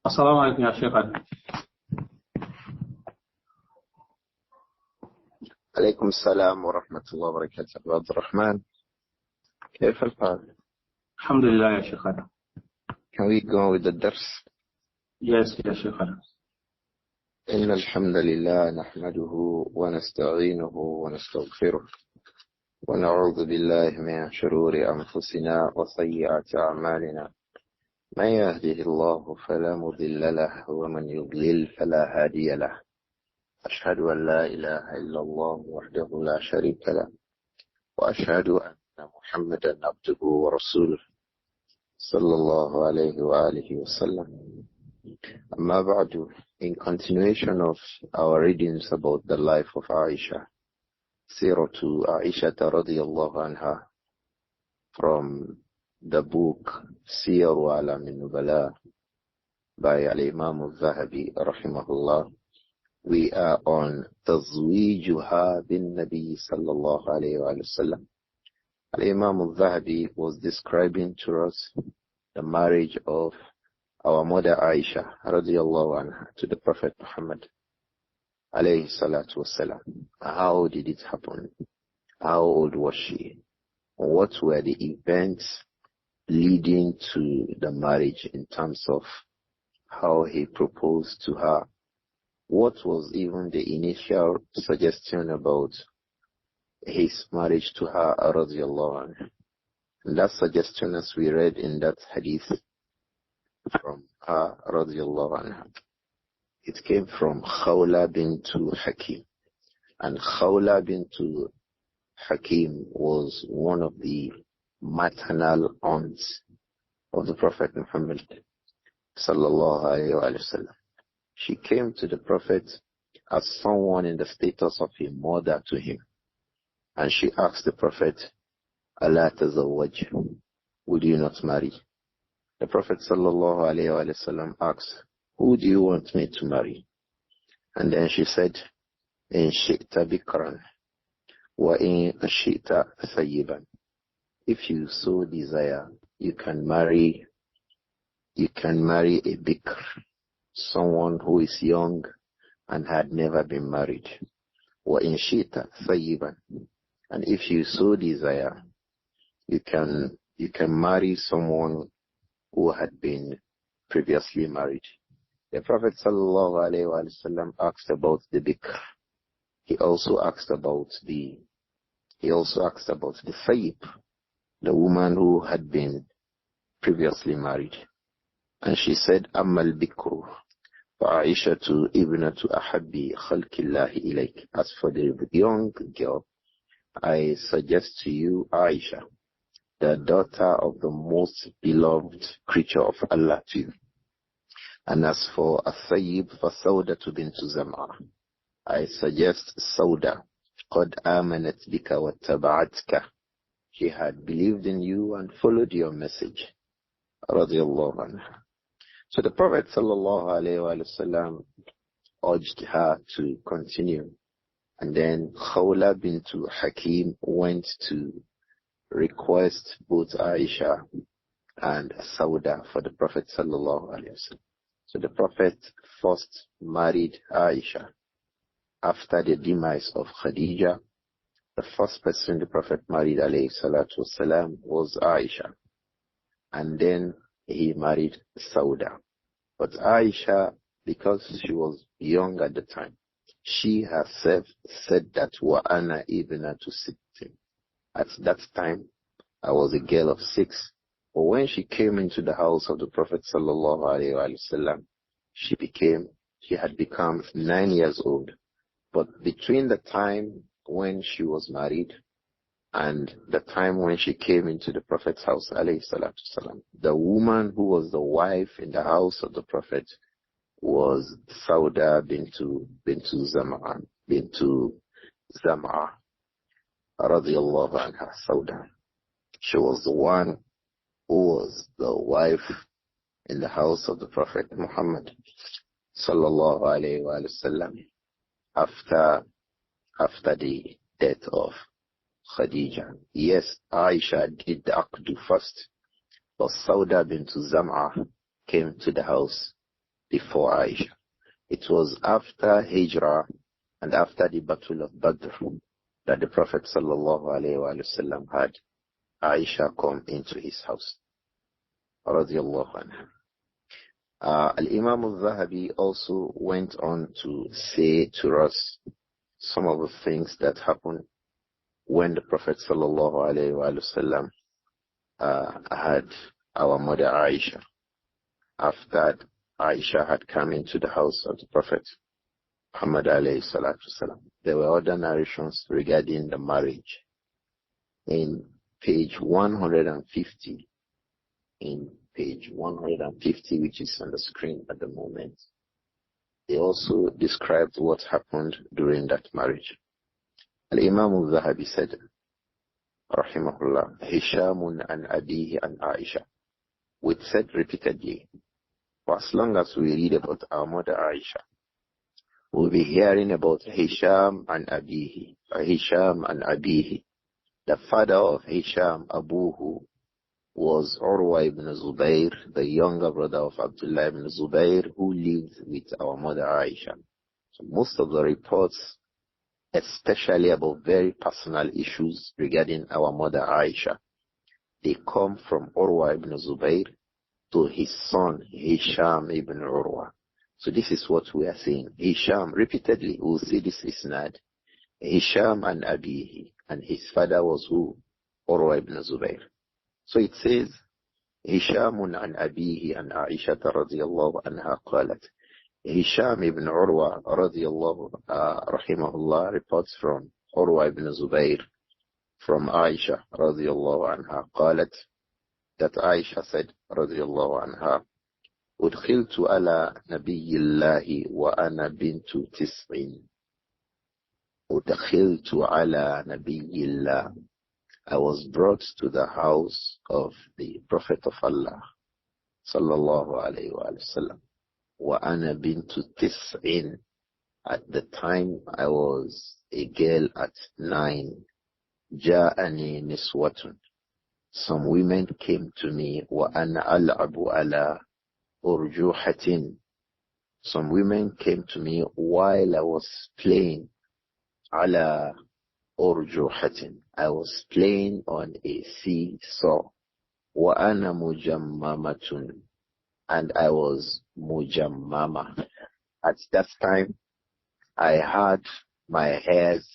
السلام عليكم يا شيخ. عليكم السلام ورحمة الله وبركاته. عبد الرحمن كيف الحال؟ الحمد لله يا شيخ. Can we go with the درس؟ Yes يا شيخ. إن الحمد لله نحمده ونستعينه ونستغفره ونعوذ بالله من شرور أنفسنا وسيئات أعمالنا. من يهده الله فلا مضل له ومن يضلل فلا هادي له. أشهد أن لا إله إلا الله وحده لا شريك له وأشهد أن محمدا عبده ورسوله صلى الله عليه وآله وسلم. أما بعد, in continuation of our readings about the life of Āishah, Seerah A'ishah radiyallahu anha, from the book Siyar A'alām An-Nubala by Imām Adh-Dhahabi rahimahullah, we are on Tazwijuha bin Nabi sallallahu alayhi wa sallam. Imām Adh-Dhahabi was describing to us the marriage of our mother Āishah radiyallahu anha to the Prophet Muhammad alayhi salatu wasalam. How did it happen? How old was she? What were the events leading to the marriage in terms of how he proposed to her? What was even the initial suggestion about his marriage to her radiyallahu anha? And that suggestion, as we read in that hadith from her radiyallahu anha, it came from Khawla bintu Hakim. And Khawla bintu Hakim was one of the maternal aunts of the Prophet Muhammad sallallahu alayhi wa sallam. She came to the Prophet as someone in the status of a mother to him. And she asked the Prophet, "Ala tazawwaj, would you not marry?" The Prophet sallallahu alayhi wa sallam asked, "Who do you want me to marry?" And then she said, "In shi'ta bikran, wa in shi'ta thayyiban." If you so desire, you can marry a bikr, someone who is young and had never been married. Wa in shi'ta thayyiban. And if you so desire, you can marry someone who had been previously married. The Prophet sallallahu alaihi wasallam asked about the bikr. He also asked about the thayyib, the woman who had been previously married. And she said, "Ammal bikru fa Āishatu ibnatu ahabbi khalqillahi ilayk." As for the young girl, I suggest to you Āishah, the daughter of the most beloved creature of Allah to you. And as for As-Sayyib fa Sawdatu bintu Zam'a, I suggest Sauda, qad amanat bika wa taba'atka. She had believed in you and followed your message. Radiyallahu anha. So the Prophet sallallahu alayhi wa sallam urged her to continue. And then Khawla bintu Hakim went to request both Āishah and Sauda for the Prophet sallallahu alayhi wa sallam. So the Prophet first married Āishah. After the demise of Khadija, the first person the Prophet married alayhi salatu wasalam was Āishah. And then he married Sauda. But Āishah, because she was young at the time, she herself said that wa ana ibnatu sittin. At that time, I was a girl of 6. But when she came into the house of the Prophet sallallahu alaihi wasallam, she had become 9 years old. But between the time when she was married and the time when she came into the Prophet's house, alayhi salatu salam, the woman who was the wife in the house of the Prophet was Sauda bintu Zam'a radiyallahu anha. Sauda. She was the one who was the wife in the house of the Prophet Muhammad sallallahu alayhi wa sallam after the death of Khadija. Yes, Āishah did the Aqdu first, but Sauda bintu Zam'a came to the house before Aisha. It was after Hijrah and after the Battle of Badr that the Prophet ﷺ had Aisha come into his house. Radiallahu anha. Al-Imām Adh-Dhahabi also went on to say to us some of the things that happened when the Prophet ﷺ had our mother Aisha. After Aisha had come into the house of the Prophet Muhammad alayhi salatu salam, there were other narrations regarding the marriage. In page 150, which is on the screen at the moment, they also described what happened during that marriage. Al-Imam Adh-Dhahabi said, rahimahullah, Hishamun an Abihi an Aisha. We said repeatedly, for as long as we read about our mother Aisha, we'll be hearing about Hisham and Abihi, or Hisham and Abihi. The father of Hisham, Abuhu, was Urwa ibn Zubayr, the younger brother of Abdullah ibn Zubayr, who lived with our mother Aisha. So most of the reports, especially about very personal issues regarding our mother Aisha, they come from Urwa ibn Zubayr to his son Hisham ibn Urwa. So this is what we are saying. Hisham, repeatedly, we'll see this isnad. Hisham and Abihi, and his father was who? Urwa ibn Zubayr. So it says, Hishamun an Abihi and Aisha radiyallahu anha qalat. Hisham ibn Urwa radiyallahu rahimahullah reports from Urwa ibn Zubayr from Aisha radiyallahu anha qalat, that Aisha said radiyallahu anha, أدخلت على نبي الله وأنا بنت 9. أدخلت على نبي الله. I was brought to the house of the Prophet of Allah sallallahu alayhi wa sallam. وأنا بنت 9. At the time I was a girl at 9. جاءني نسوة. Some women came to me. وأنا ألعب على أرجوحة. Some women came to me while I was playing. على أرجوحة. I was playing on a seesaw. وأنا مجممة. And I was mujammama. At that time, I had my hairs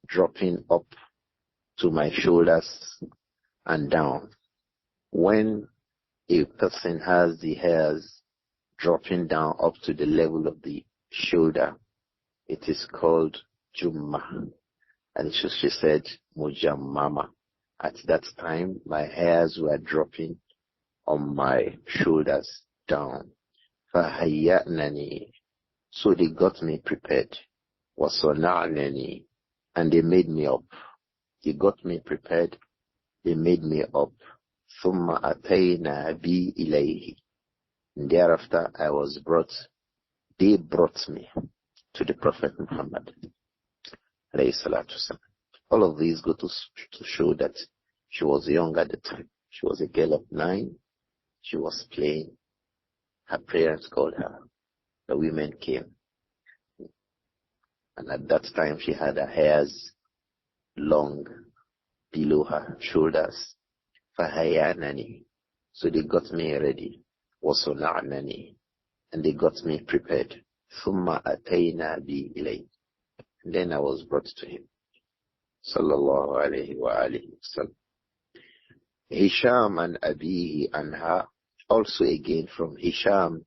dropping up to my shoulders and down. When a person has the hairs dropping down up to the level of the shoulder, it is called jumma. And she said mujammama. At that time, my hairs were dropping on my shoulders down. فَهَيَّأْنَنِي. So they got me prepared. وَصَنَعْنَنِي. And they made me up. They got me prepared. They made me up. ثُمَّ أَتَيْنَا بِي إِلَيْهِ. And thereafter I was brought. They brought me to the Prophet Muhammad. All of these go to show that she was young at the time. She was a girl of 9. She was playing. Her parents called her. The women came. And at that time she had her hairs long below her shoulders. فَهَيَانَنِي. So they got me ready. وَصُنَعْنَنِي. And they got me prepared. ثُمَّ أَتَيْنَا بِي إِلَيْهِ. And then I was brought to him. Sallallahu alayhi wa alihi wa sallam. Hisham and Abihi Anha, also again from Hisham,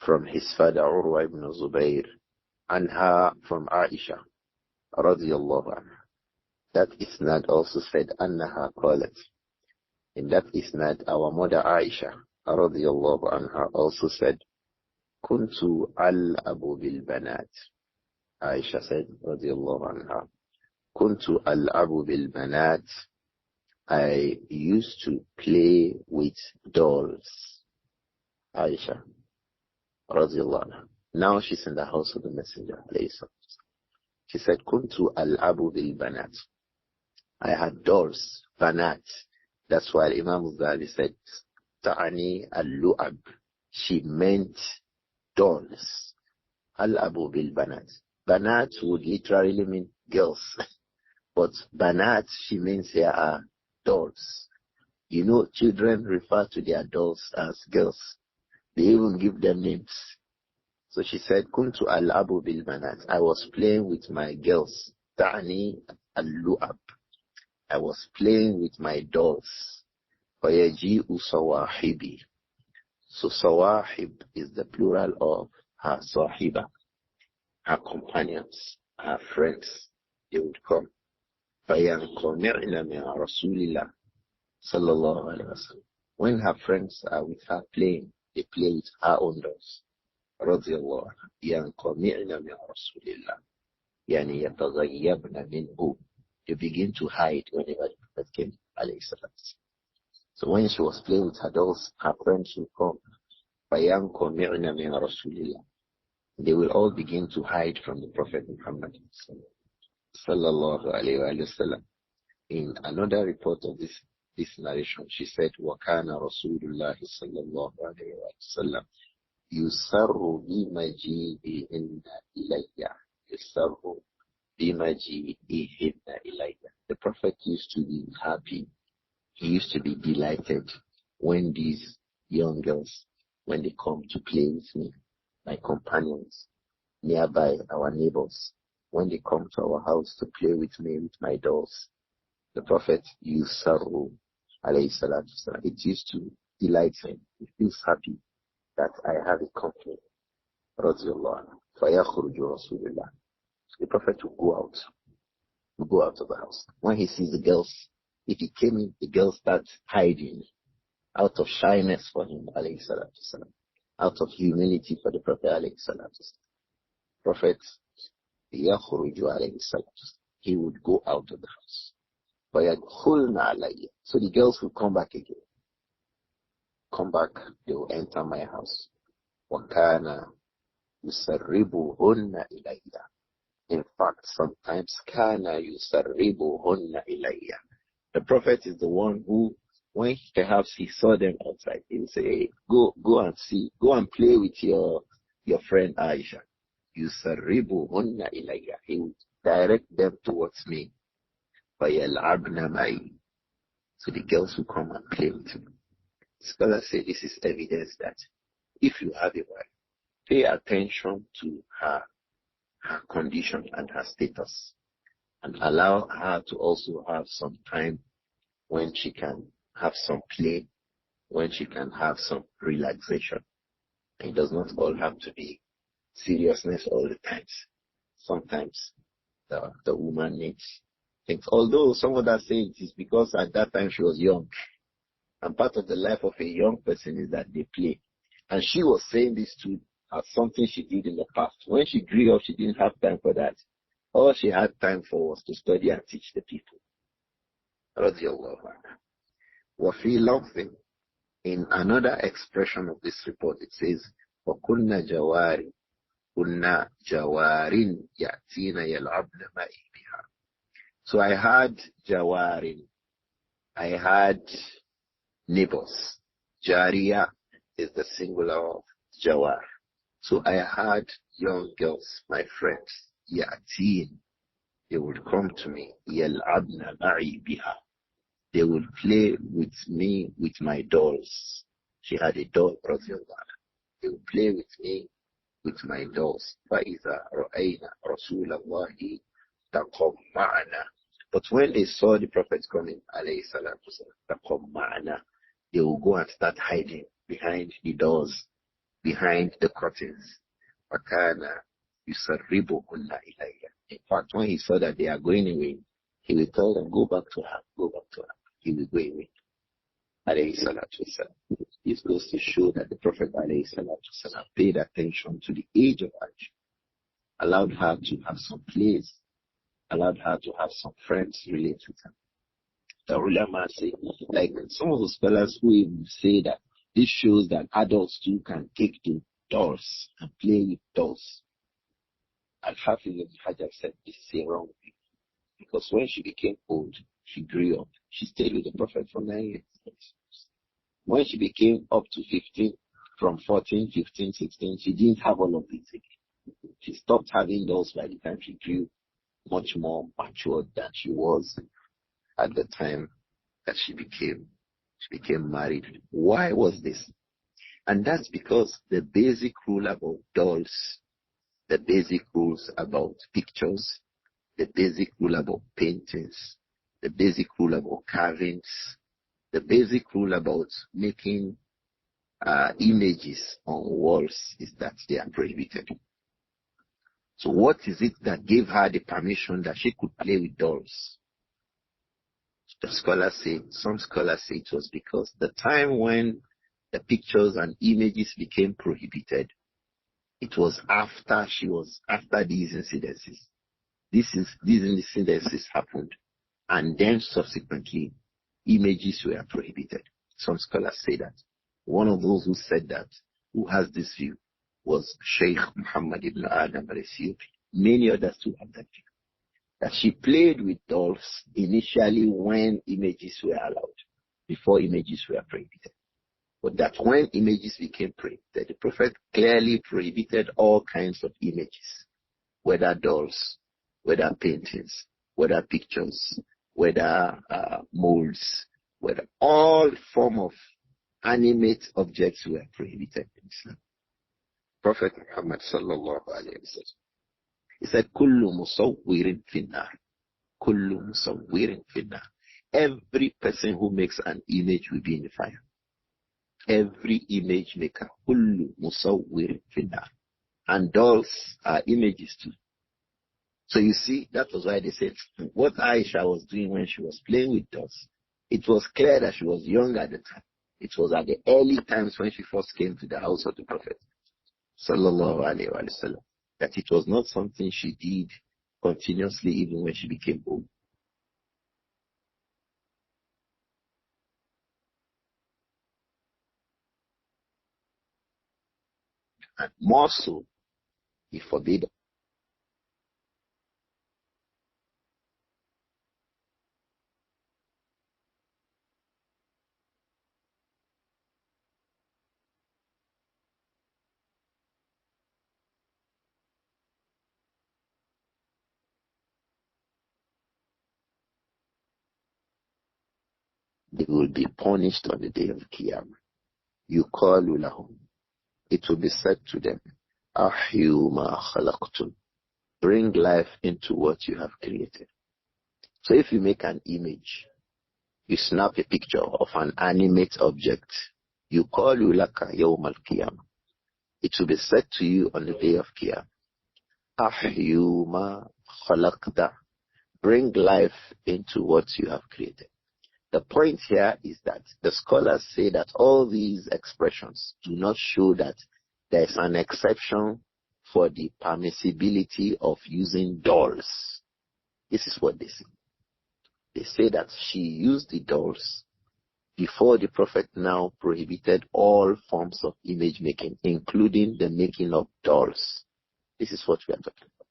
from his father Urwa ibn Zubayr, Anha from Aisha, radiyallahu anha. That isnad also said, Annaha qalat. In that isnad, our mother Aisha, radiyallahu anha, also said, Kuntu al-abu bil-banat. Aisha said, radiyallahu anha, Kuntu al-abu bil-banat. I used to play with dolls. Aisha, radiyallahu anha. Now she's in the house of the Messenger. She said, Kuntu al-abu bil-banat. I had dolls, banat. That's why Imām Adh-Dhahabi said, Ta'ani al-lu'ab. She meant dolls. Al-abu bil banat. Banat would literally mean girls. But banat, she means here are dolls. You know, children refer to their dolls as girls. They even give them names. So she said, Kuntu al-abu bil banat. I was playing with my girls. Ta'ni al-lu'ab. I was playing with my dolls. Fayaji'u sawahibi. So sawahib is the plural of her sahiba. Her companions, her friends. They would come. Fayanqami'na min Rasulillah sallallahu alayhi wa sallam. When her friends are with her playing, they play with her own dolls. Radiallahu anha. Yanqami'na min Rasulillah. Yani yataghayyabna minhu. They begin to hide whenever the Prophet came, alayhi salam. So when she was playing with her dolls, her friends would come. Fayanqami'na min Rasulillah. They will all begin to hide from the Prophet Muhammad sallallahu alayhi wa sallam. In another report of this narration, she said, وَكَانَ رَسُولُ اللَّهِ صَلَّى اللَّهُ عَلَيْهِ وَسَلَّمَ يُسَرُّ بِمَجِيئِهِنَّ إِلَيَّ يُسَرُّ بِمَجِيئِهِنَّ إِلَيَّ. The Prophet used to be happy. He used to be delighted when these young girls, when they come to play with me, my companions, nearby our neighbors, when they come to our house to play with me, with my dolls. The Prophet Yusaru alayhi salatu wasalam. It used to delight him. He feels happy that I have a company. Radiallahu anhu. Fayakhruju Rasulullah. The Prophet will go out of the house. When he sees the girls, if he came in, the girls start hiding out of shyness for him, alayhi salatu wasalam. Out of humility for the Prophet alayhi salatu wasalam. Prophet Yakhruju alayhi salatu wasalam. He would go out of the house. So the girls will come back again. Come back, they will enter my house. وَكَانَ يُسَرِّبُهُنَّ إِلَيَّ. In fact, sometimes كَانَ يُسَرِّبُهُنَّ إِلَيَّ. The Prophet is the one who, when perhaps he saw them outside, he would say, hey, go and see, go and play with your friend Āishah. يُسَرِّبُهُنَّ إِلَيَّ. He would direct them towards me. فَيَلْعَبْنَ مَعِي. So the girls will come and play with me. Scholars say this is evidence that if you have a wife, pay attention to her condition and her status, and allow her to also have some time when she can have some play, when she can have some relaxation. It does not all have to be seriousness all the time. Sometimes the woman needs things. Although some others say it is because at that time she was young. And part of the life of a young person is that they play. And she was saying this too as something she did in the past. When she grew up, she didn't have time for that. All she had time for was to study and teach the people. وَفِي لَفْظٍ. In another expression of this report, it says, وَكُنَّ جَوَارٍ كُنَّ جَوَارٍ يَأْتِينَ يَلْعَبْنَ مَعِي بِهَا. So I had jawarin. I had neighbors. Jariya is the singular of jawar. So I had young girls, my friends. Yatin. They would come to me. Yal'abna ma'i biha. They would play with me with my dolls. She had a doll, radiallahu. They would play with me with my dolls. فَإِذَا رَأَيْنَا رَسُولَ اللَّهِ تَقَمَّعْنَا. But when they saw the Prophet coming, alayhi salatu wasalam, they will go and start hiding behind the doors, behind the curtains. فَكَانَ يُسَرِّبُهُنَّ إِلَيَّ. In fact, when he saw that they are going away, he will tell them, go back to her, go back to her. He will go away. Alayhi salatu wasalam. This goes to show that the Prophet alayhi salatu wasalam paid attention to the age of Āishah, allowed her to have some place, allowed her to have some friends relate with her. The ulama say, like some of the scholars who even say that this shows that adults too can take to dolls and play with dolls. Al-Hafiz ibn Hajar said this is a wrong thing. Because when she became old, she grew up. She stayed with the Prophet for 9 years. When she became up to 15, from 14, 15, 16, she didn't have all of these again. She stopped having those by the time she grew much more matured than she was at the time that she became married. Why was this? And that's because the basic rule about dolls, the basic rules about pictures, the basic rule about paintings, the basic rule about carvings, the basic rule about making images on walls is that they are prohibited. So what is it that gave her the permission that she could play with dolls? Some scholars say it was because the time when the pictures and images became prohibited, it was after these incidences. These incidences happened, and then subsequently, images were prohibited. Some scholars say that. One of those who said that, who has this view, was Shaykh Muhammad ibn Adam al-Ethiopi. Many others too have that view. That she played with dolls initially when images were allowed, before images were prohibited. But that when images became prohibited, the Prophet clearly prohibited all kinds of images, whether dolls, whether paintings, whether pictures, whether molds, whether all form of animate objects were prohibited in Islam. Prophet Muhammad sallallahu alayhi wa sallam, he said, "Kullu musawwirin finnar, kullu musawwirin finnar." Every person who makes an image will be in the fire. Every image maker, kullu musawwirin finnar. And dolls are images too. So you see, that was why they said what Āishah was doing when she was playing with dolls. It was clear that she was young at the time. It was at the early times when she first came to the house of the Prophet sallallahu alayhi wa sallam, that it was not something she did continuously even when she became old. And more so, he forbade. They will be punished on the day of Qiyamah. Yuqalu lahum. It will be said to them, Ahyu ma khalaqtum. Bring life into what you have created. So if you make an image, you snap a picture of an animate object, yuqalu laka yawm al-qiyamah. It will be said to you on the day of Qiyamah, Ahyu ma khalaqta. Bring life into what you have created. The point here is that the scholars say that all these expressions do not show that there is an exception for the permissibility of using dolls. This is what they say. They say that she used the dolls before the Prophet now prohibited all forms of image making, including the making of dolls. This is what we are talking about.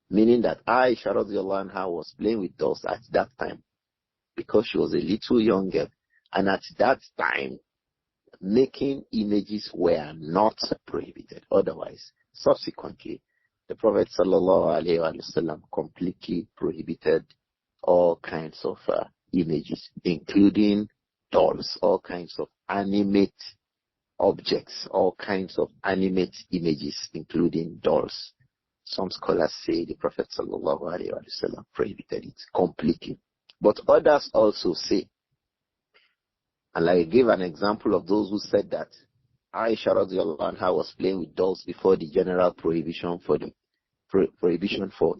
Meaning that Āishah radiallahu anha was playing with dolls at that time, because she was a little younger, and at that time, making images were not prohibited. Otherwise, subsequently, the Prophet ﷺ completely prohibited all kinds of images, including dolls, all kinds of animate objects, all kinds of animate images, including dolls. Some scholars say the Prophet ﷺ prohibited it completely. But others also say, and I gave an example of those who said that Āishah radiallahu anha was playing with dolls before the general prohibition for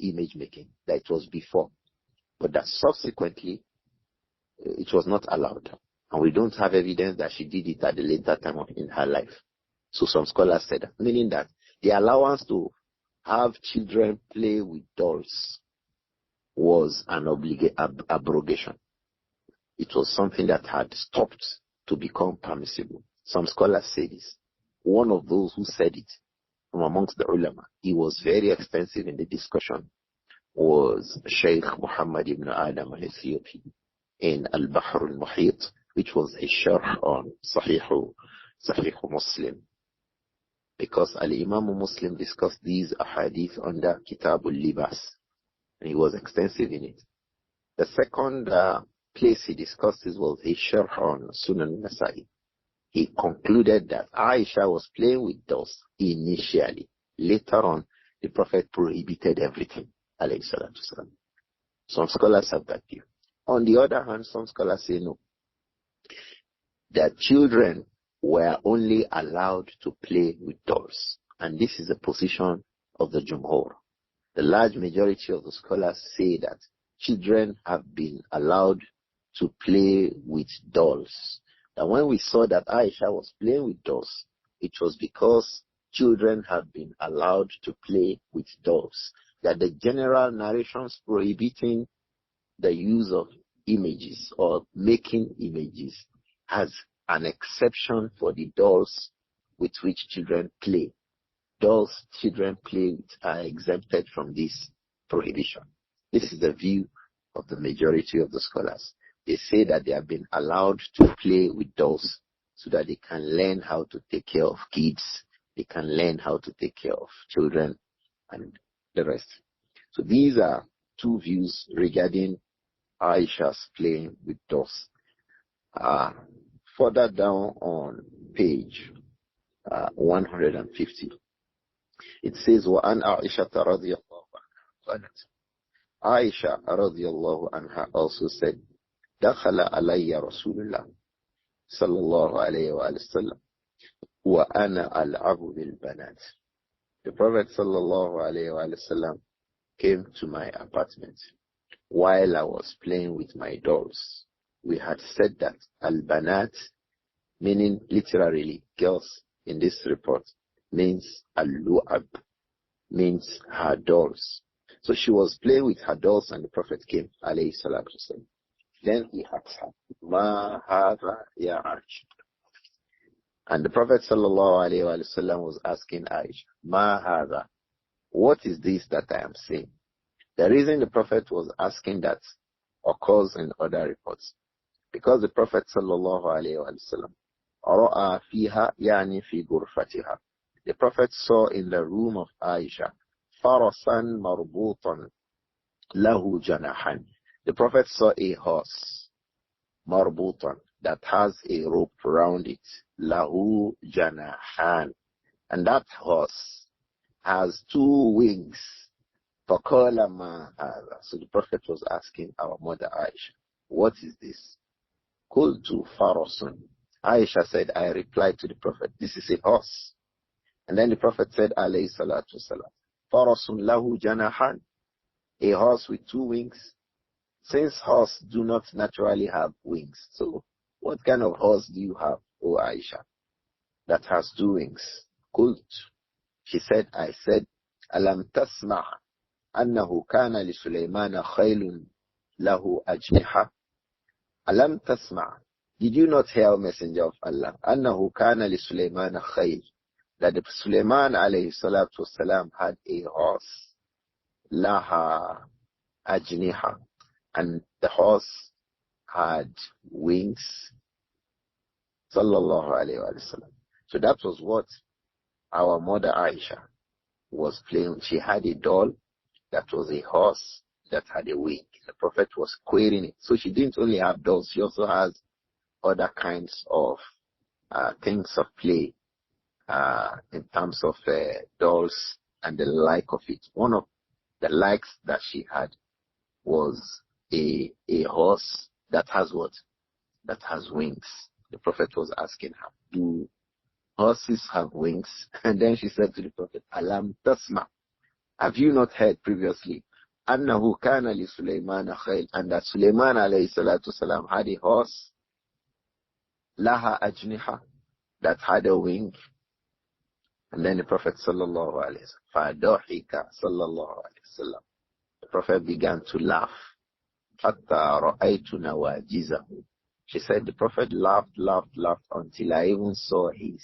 image making, that it was before, but that subsequently it was not allowed, and we don't have evidence that she did it at the later time in her life. So some scholars said that, meaning that the allowance to have children play with dolls was an abrogation. It was something that had stopped to become permissible. Some scholars say this. One of those who said it from amongst the ulama, he was very extensive in the discussion, was Shaykh Muhammad ibn Adam al-Ethiopi in Al-Bahr al-Muhit, which was a sharh on Sahih Muslim because Al-Imam Muslim discussed these ahadith under Kitabul Libas, and he was extensive in it. The second place he discussed this was his sharh on Sunan Nasa'i. He concluded that Āishah was playing with dolls initially. Later on, the Prophet prohibited everything. Alayhi salatu wasalam. Some scholars have that view. On the other hand, some scholars say no. That children were only allowed to play with dolls. And this is the position of the Jumhur. The large majority of the scholars say that children have been allowed to play with dolls. And when we saw that Āishah was playing with dolls, it was because children have been allowed to play with dolls. That the general narrations prohibiting the use of images or making images has an exception for the dolls with which children play. Dolls children play with are exempted from this prohibition. This is the view of the majority of the scholars. They say that they have been allowed to play with dolls so that they can learn how to take care of kids, they can learn how to take care of children and the rest. So these are two views regarding Aisha's playing with dolls. Further down on page 150, it says, وَأَنْ عَائِشَةَ رَضِيَ اللَّهُ عَنْهَا. Āishah radiyallahu anha also said, دخل علي رسول الله صلى الله عليه وآله وسلم وأنا ألعب بالبنات. The Prophet صلى الله عليه وآله وسلم came to my apartment while I was playing with my dolls. We had said that al-banat, meaning literally girls in this report, means al-lu'ab, means her dolls. So she was playing with her dolls and the Prophet came, alayhi salatu wasalam. Then he asked her, Ma hadha ya Āishah. And the Prophet sallallahu alayhi wa sallam was asking Āishah, Ma hadha, what is this that I am saying? The reason the Prophet was asking that occurs in other reports. Because the Prophet sallallahu alayhi wa sallam, ra'a fiha yani fi ghurfatiha. The Prophet saw in the room of Āishah, farasan marbutan lahu janahan. The Prophet saw a horse, marbutan, that has a rope around it, lahu janahan, and that horse has two wings. فَقَالَ مَا هَذَا. So the Prophet was asking our mother Āishah, what is this? قُلْتُ فَرَسٌ. Āishah said, I replied to the Prophet, this is a horse. And then the Prophet said, alayhi salatu wasalam, فَرَسٌ لَهُ جَنَاحًا. A horse with two wings. Since horses do not naturally have wings, so what kind of horse do you have, O Āishah, that has two wings? Qult. She said, I said, Alam tasma' annahu kana li Sulaymana khaylun lahu ajniha. Alam tasma'. Did you not hear, Messenger of Allah, annahu kana li Sulaymana khayl, that the Sulaiman alayhi salatu wasalam had a horse, laha ajniha, and the horse had wings, sallallahu alayhi wa sallam. So that was what our mother Āishah was playing. She had a doll that was a horse that had a wing. The Prophet was querying it. So she didn't only have dolls, she also has other kinds of things of play in terms of dolls and the like of it. One of the likes that she had was a horse that has what? That has wings. The Prophet was asking her, do horses have wings? And then she said to the Prophet, Alam tasma. Have you not heard previously? Annahu kana li Sulaymana khayl, and that Sulaiman alayhi salatu salam had a horse, laha ajniha, that had a wing. And then the Prophet sallallahu alayhi wa sallam, fadahika sallallahu alayhi wa sallam, the Prophet began to laugh. Hatta ra'aytu nawajizahu. She said the Prophet laughed until I even saw his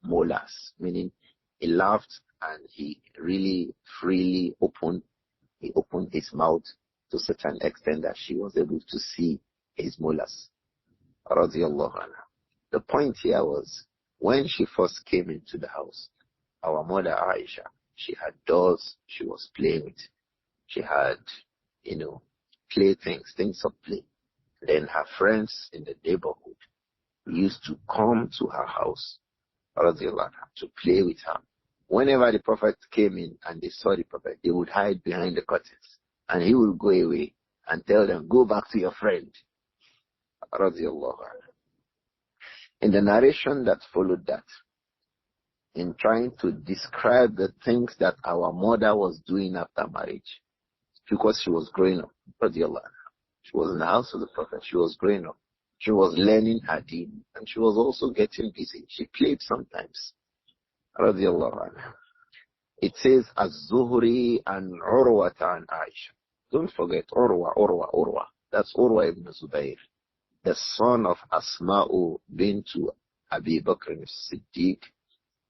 molars, meaning he laughed and he really freely opened his mouth to such an extent that she was able to see his molars. Radiyallahu anha. The point here was, when she first came into the house, our mother Aisha, she had dolls she was playing with. She had, playthings, things of play. Then her friends in the neighborhood used to come to her house, radiallahu anha, to play with her. Whenever the Prophet came in and they saw the Prophet, they would hide behind the curtains. And he would go away and tell them, go back to your friend. Radiallahu anha. In the narration that followed that, in trying to describe the things that our mother was doing after marriage, because she was growing up, radiallahu anha. She was in the house of the Prophet, she was growing up. She was learning her deen, and she was also getting busy. She played sometimes. Radiallahu anha. It says, Az-Zuhri and Urwata and Aisha. Don't forget Urwa. That's Urwa ibn Zubayr, the son of Asma'u bintu Abi Bakr as-Siddiq,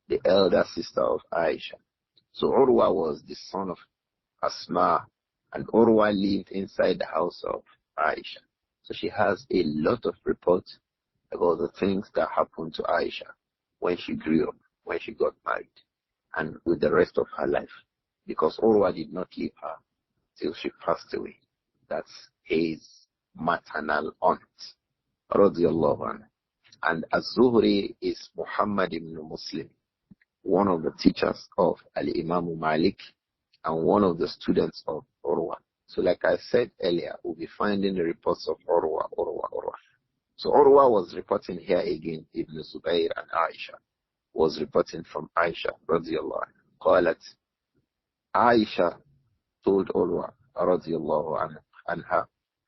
the elder sister of Aisha. So Urwa was the son of Asma, and Urwa lived inside the house of Aisha. So she has a lot of reports about the things that happened to Aisha when she grew up, when she got married, and with the rest of her life. Because Urwa did not leave her till she passed away. That's his maternal aunt, radiallahu anha. And Az-Zuhri is Muhammad ibn Muslim, one of the teachers of Al-Imam Malik and one of the students of Urwa. So like I said earlier, we'll be finding the reports of Urwa. So Urwa was reporting here again, Ibn Zubayr and Aisha was reporting from Aisha, radiallahu anha. Qalat, Aisha told Urwa, radiallahu anha,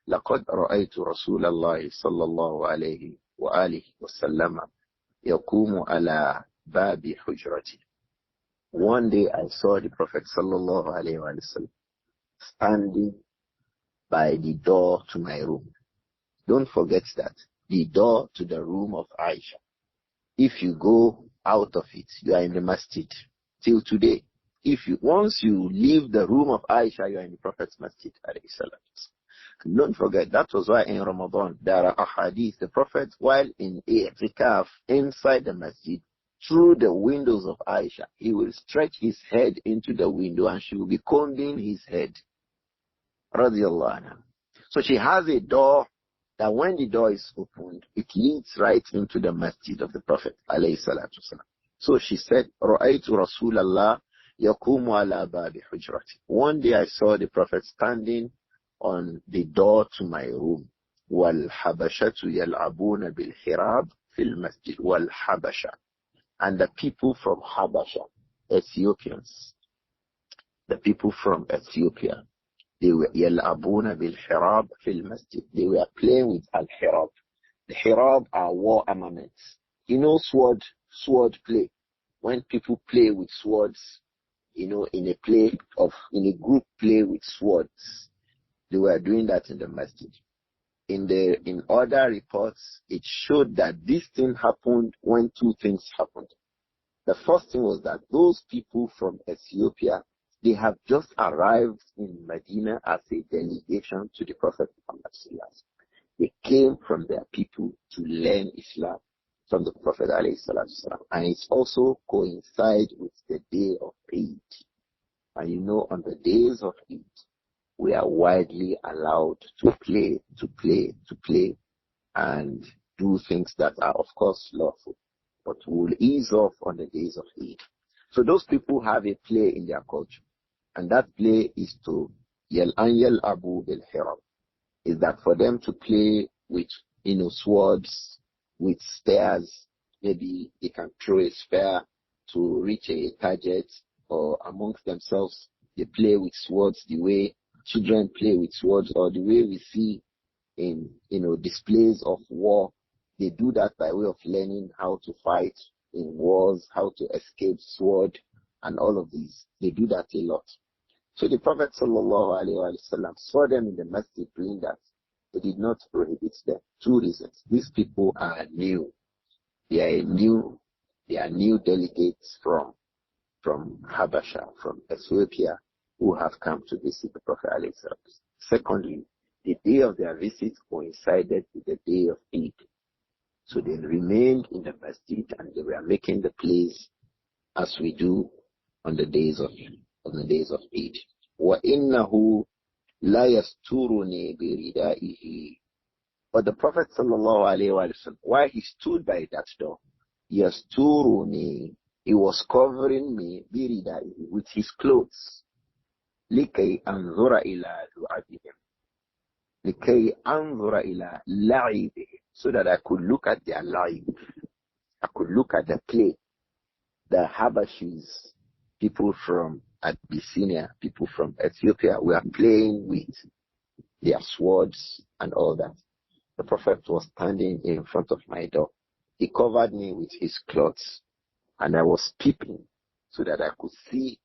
لقد رأيت رسول الله صلى الله عليه وآله وسلم يقوم على باب حجرتي. One day I saw the Prophet sallallahu alayhi wa sallam standing by the door to my room. Don't forget that. The door to the room of Aisha. If you go out of it, you are in the masjid. Till today. Once you leave the room of Aisha, you are in the Prophet's masjid. And don't forget, that was why in Ramadan, there are ahadith. The Prophet, while in i'tikaf inside the masjid, through the windows of Aisha, he will stretch his head into the window and she will be combing his head. Radiallahu anha. So she has a door that when the door is opened, it leads right into the masjid of the Prophet. So she said, Ra'aytu Rasulallah yakumu ala babi hujrati. One day I saw the Prophet standing on the door to my room. Wal habashatu yal'abuna bil hirab fil masjid. Wal habasha. And the people from Habasha, Ethiopians, the people from Ethiopia, they were yal'abuna bil hirab fil masjid. They were playing with al hirab. The hirab are war armaments. You know sword play. When people play with swords, in a group play with swords. They were doing that in the masjid. In other reports, it showed that this thing happened when two things happened. The first thing was that those people from Ethiopia, they have just arrived in Medina as a delegation to the Prophet Muhammad. They came from their people to learn Islam from the Prophet ﷺ. And it also coincides with the day of Eid. And you know, on the days of Eid, we are widely allowed to play, and do things that are, of course, lawful, but will ease off on the days of Eid. So those people have a play in their culture, and that play is to abu bil hiram, is that for them to play with, swords, with spears. Maybe they can throw a spear to reach a target, or amongst themselves, they play with swords the way children play with swords, or the way we see in displays of war. They do that by way of learning how to fight in wars, how to escape sword, and all of these. They do that a lot. So the Prophet ﷺ saw them in the masjid doing that. He did not prohibit them. Two reasons. These people are new. They are new delegates from Habasha, from Ethiopia, who have come to visit the Prophet ﷺ. Secondly, the day of their visit coincided with the day of Eid. So they remained in the masjid and they were making the plays as we do on the days of Eid. وَإِنَّهُ لَا يَسْتُرُنِي بِرِدَائِهِ. But the Prophet ﷺ, while he stood by that door, يَسْتُرُنِي, he was covering me بِرِدَائِهِ, with his clothes. لِكَيْ أَنْظُرَ إِلَى لُعَبِهِمْ, لِكَيْ أَنْظُرَ إِلَى لَعِبِهِمْ, so that I could look at their life. I could look at the play. The Habashis, people from Abyssinia, people from Ethiopia, were playing with their swords and all that. The Prophet was standing in front of my door. He covered me with his clothes, and I was peeping so that I could see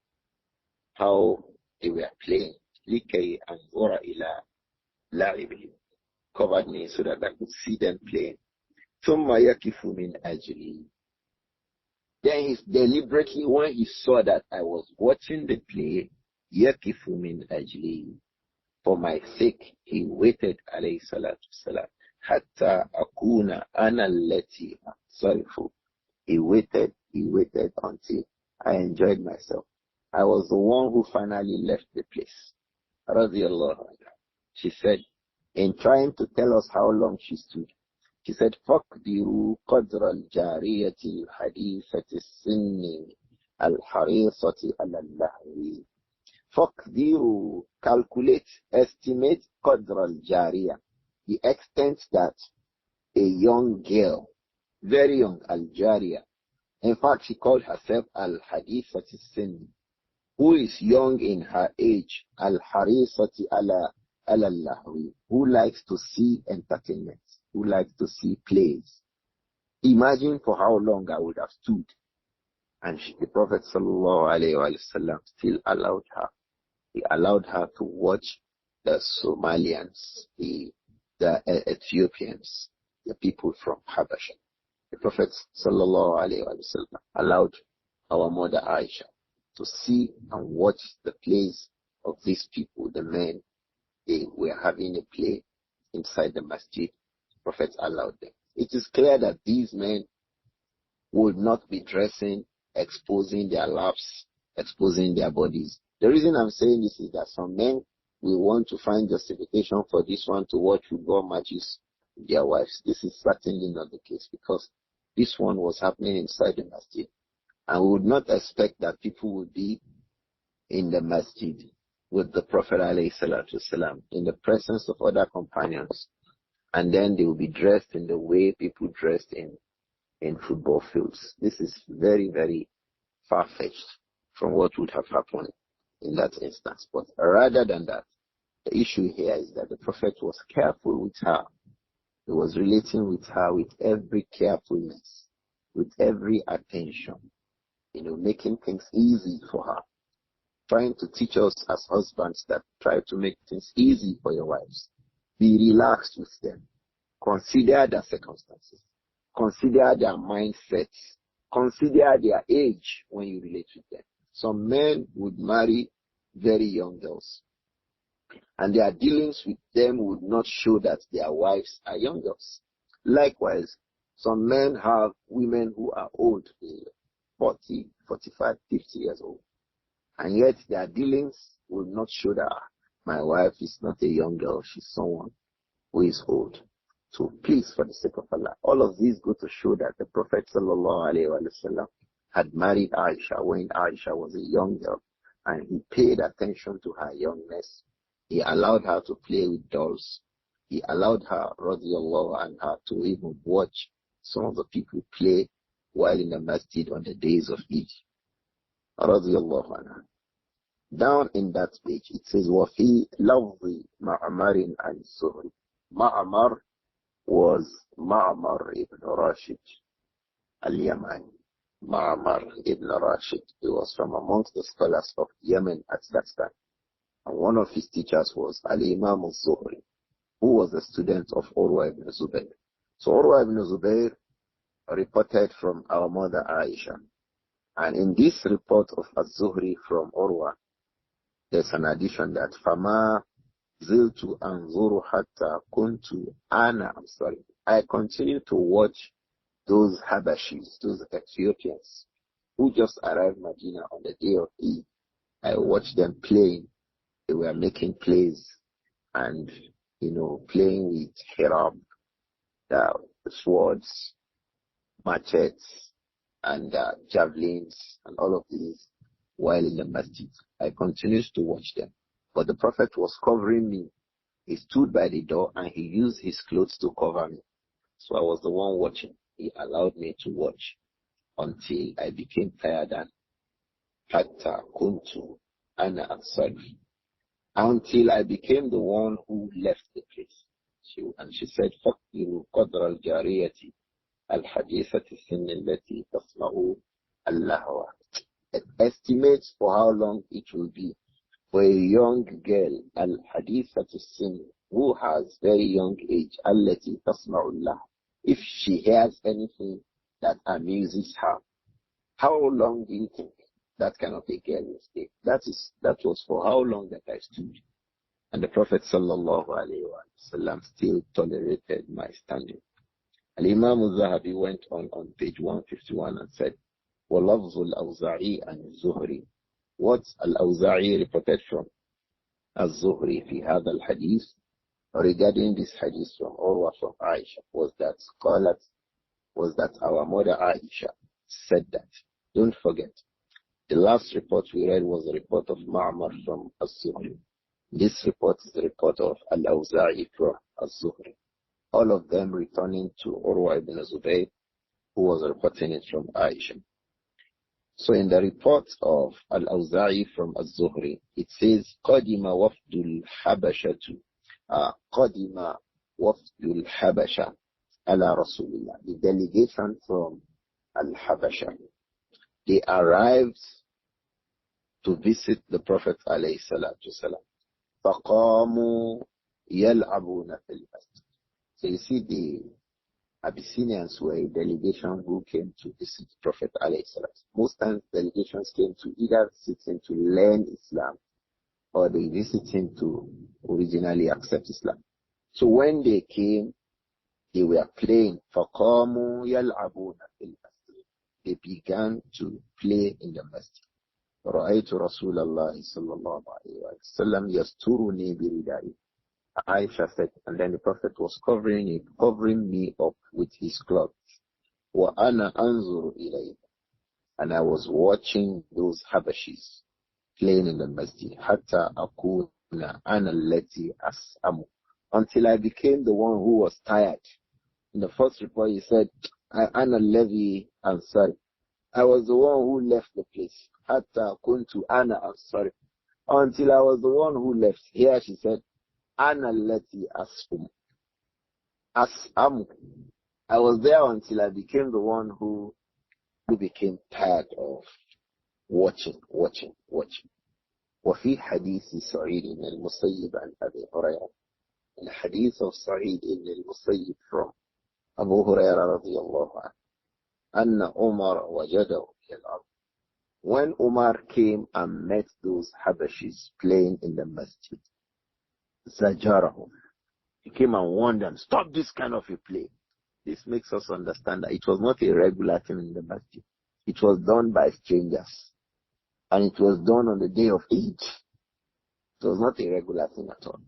how they were playing. Likay anzura ila la'ibihim. Covered me so that I could see them playing. Thumma yakifu min ajli. Then he deliberately, when he saw that I was watching the play, yakifu min ajli, for my sake, he waited, alayhi salatu salam, hatta akuna ana allati ansarifu. He waited until I enjoyed myself. I was the one who finally left the place. Radiallahu anha. She said, in trying to tell us how long she stood, she said, فَقْدِرُوا قَدْرَ الْجَارِيَةِ الْحَدِيثَةِ السِّنِّ الْحَرِيصَةِ عَلَى اللَّهْوِ. فَقْدِرُوا, calculate, estimate قَدْرَ الْجَارِيَةِ, the extent that a young girl, very young, al-Jariya, in fact, she called herself al-Hadithati Sin, who is young in her age, al-Harisati ala lahwi, who likes to see entertainment, who likes to see plays. Imagine for how long I would have stood. And the Prophet ﷺ still allowed her. He allowed her to watch the Somalians, the Ethiopians, the people from Habasha. The Prophet ﷺ allowed our mother Āishah to see and watch the plays of these people, the men. They were having a play inside the masjid. The Prophet allowed them. It is clear that these men would not be dressing, exposing their laps, exposing their bodies. The reason I'm saying this is that some men will want to find justification for this one to watch football matches with their wives. This is certainly not the case, because this one was happening inside the masjid. And we would not expect that people would be in the masjid with the Prophet ﷺ in the presence of other companions, and then they will be dressed in the way people dressed in football fields. This is very, very far-fetched from what would have happened in that instance. But rather than that, the issue here is that the Prophet was careful with her. He was relating with her with every carefulness, with every attention, making things easy for her. Trying to teach us as husbands that try to make things easy for your wives. Be relaxed with them. Consider their circumstances. Consider their mindsets. Consider their age when you relate with them. Some men would marry very young girls, and their dealings with them would not show that their wives are young girls. Likewise, some men have women who are old, 40, 45, 50 years old. And yet their dealings will not show that my wife is not a young girl, she's someone who is old. So please, for the sake of Allah, all of these go to show that the Prophet ﷺ had married Āishah when Āishah was a young girl, and he paid attention to her youngness. He allowed her to play with dolls. He allowed her, radiallahu anha, to even watch some of the people play while in the masjid on the days of Eid. Radiallahu anha. Down in that page, it says, وَفِي لَفْظِ مَعْمَرٍ عَنْ الزُّهْرِ. Ma'amar was Ma'mar ibn Rashid al-Yamani. Ma'mar ibn Rashid. He was from amongst the scholars of Yemen at that time. And one of his teachers was Al-Imām Al-Zuhri, who was a student of Urwa ibn Zubayr. So Urwa ibn Zubayr reported from our mother Āishah. And in this report of Az-Zuhri from Urwa, there's an addition that Fama ziltu anzuru hatta kuntu ana. I continue to watch those Habashis, those Ethiopians, who just arrived Medina on the day of Eid. I watched them playing. They were making plays and, playing with hirab, the swords, machetes, and javelins, and all of these while in the masjid. I continued to watch them. But the Prophet was covering me. He stood by the door and he used his clothes to cover me. So I was the one watching. He allowed me to watch until I became tired and hatta kuntu ana ansari. Until I became the one who left the place. She said, فَقِّرُوا قَدْرَ الْجَارِيَةِ الْحَدِيثَةِ السِّنِّ الَّتِي تَصْنَعُ اللَّهَوَ. Estimates for how long it will be for a young girl, al-hadithatu sin, who has very young age, allati tasma'ullah, if she hears anything that amuses her, how long do you think that kind of a girl will stay? That was for how long that I stood. And the Prophet sallallahu alaihi wasallam still tolerated my standing. Al-Imām Adh-Dhahabi went on page 151 and said, وَلَفْظُ الْأَوْزَعِي عَنِ الزُّهْرِ. What Al-Awza'i reported from Az-Zuhri fi hadha al-hadith regarding this hadith from Urwa from Āishah was that our mother Āishah said that. Don't forget, the last report we read was a report of Ma'mar from Az-Zuhri. This report is the report of Al-Awza'i from Az-Zuhri. All of them returning to Urwa ibn Zubayr, who was reporting it from Āishah. So in the report of Al-Awza'i from Az-Zuhri, it says, قَدِمَ وَفْدُ الْحَبَشَةُ قَدِمَ وَفْدُ الْحَبَشَةِ عَلَى رَسُولِ اللَّهِ. The delegation from Al-Habasha, they arrived to visit the Prophet alayhi salatu wasalam. فَقَامُوا يَلْعَبُونَ فِي الْمَسْجِدِ. So you see, the Abyssinians were a delegation who came to visit the Prophet alayhi salam. Most times delegations came to either visit him to learn Islam or they visit him to originally accept Islam. So when they came, they were playing. فَقَامُوا يَلْعَبُونَ فِي الْمَسْجِدِ. They began to play in the masjid. رَأَيْتُ رَسُولَ اللَّهِ صَلَّى اللَّهُ عَلَيْهِ وَسَلَّمْ يَسْتُرُنِي بِرِدَائِهِ. Āishah said, and then the Prophet was covering me up with his clothes. وَأَنَا أَنظُرُ إِلَيْهِ. And I was watching those Habashis playing in the masjid. حَتَّى أَكُونَ أَنَا الَّتِي أَسْأَمُ. Until I became the one who was tired. In the first report he said, أَنَا الَّذِي أَنْصَرِ. I was the one who left the place. حَتَّى كُنْتُ أَنَا أَنْصَرِ. Until I was the one who left. Here she said, Ana allati as'amu. I was there until I became the one who became tired of watching. وفي حديث سعيد بن المسيب عن أبي هريرة. In the hadith of Sa'id ibn al-Musayyib from Abu Hurairah radiyallahu anhu, أن عمر وجده في الأرض. When Umar came and met those Habashis playing in the masjid, Zajarahum. He came and warned them, stop this kind of a play. This makes us understand that it was not a regular thing in the masjid. It was done by strangers. And it was done on the day of Eid. It was not a regular thing at all.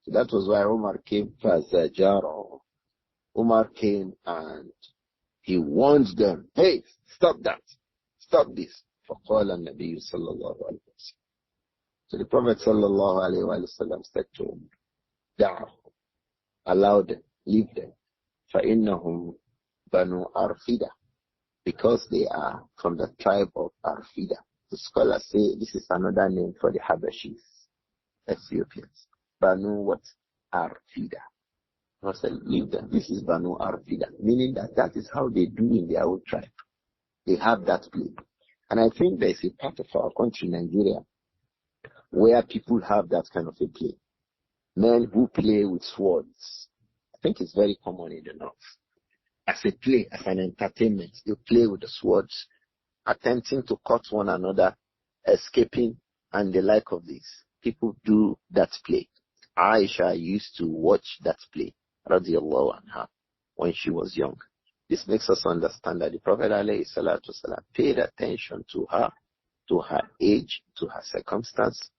So that was why Umar came for Zajarahum. Umar came and he warned them, hey, stop that. Stop this. فَقَالَ النَّبِيُّ صَلَّى اللَّهُ عَلَيْهِ وَسَلَّمَ. So the Prophet sallallahu alayhi wa sallam said to him, Da'ahum, allow them, leave them. فَإِنَّهُمْ بَنُوا أَرْفِدَةٍ. Because they are from the tribe of Arfida. The scholars say this is another name for the Habashis, Ethiopians. Banu what? Arfida. I said, leave them. This is Banu Arfida. Meaning that is how they do in their own tribe. They have that play. And I think there is a part of our country, Nigeria, where people have that kind of a play. Men who play with swords. I think it's very common in the north. As a play, as an entertainment, you play with the swords, attempting to cut one another, escaping, and the like of this. People do that play. Āishah used to watch that play, radiyallahu anha, when she was young. This makes us understand that the Prophet ﷺ paid attention to her age, to her circumstance,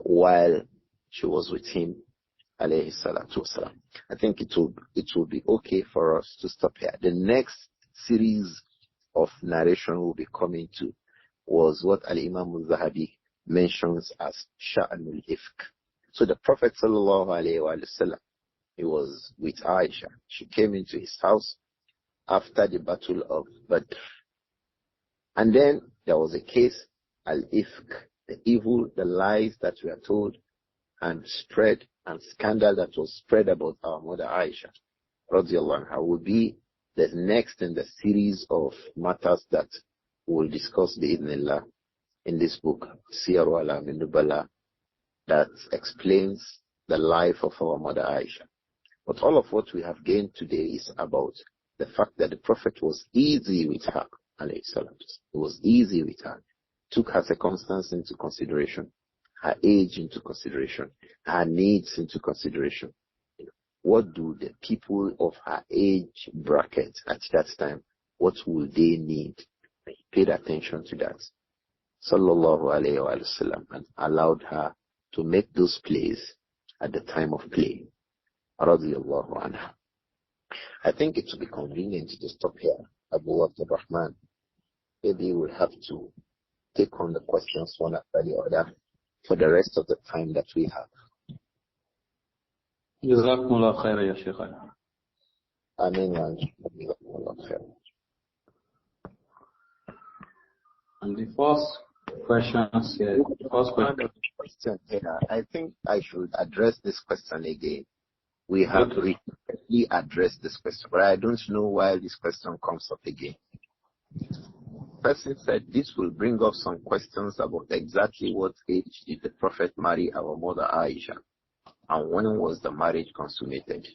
while she was with him, ﷺ. I think it will be okay for us to stop here. The next series of narration we'll be coming to was what Imām Adh-Dhahabi mentions as Sha'nul Ifk. So the Prophet ﷺ, he was with Āishah. She came into his house after the battle of Badr. And then there was a case, Al-Ifk, the evil, the lies that were told and spread, and scandal that was spread about our mother Āishah, radiallahu anha, will be the next in the series of matters that we'll discuss bi'idhnillah in this book, Siyar A'alām An-Nubala, that explains the life of our mother Āishah. But all of what we have gained today is about the fact that the Prophet was easy with her, alayhi salam. He was easy with her. Took her circumstance into consideration, her age into consideration, her needs into consideration. What do the people of her age bracket at that time, what will they need? He paid attention to that. Sallallahu alayhi wa sallam, and allowed her to make those plays at the time of play. Radiyallahu anha. I think it would be convenient to stop here. Abu Abdur-Rahman, maybe we'll have to take on the questions one after the other for the rest of the time that we have. Jazakumullah khaira, ya Shaykh. Ameen wa jazakumullah khair. And the first question here, I think I should address this question again. We have repeatedly addressed this question, but I don't know why this question comes up again. Person said this will bring up some questions about exactly what age did the Prophet marry our mother Āishah, and when was the marriage consummated.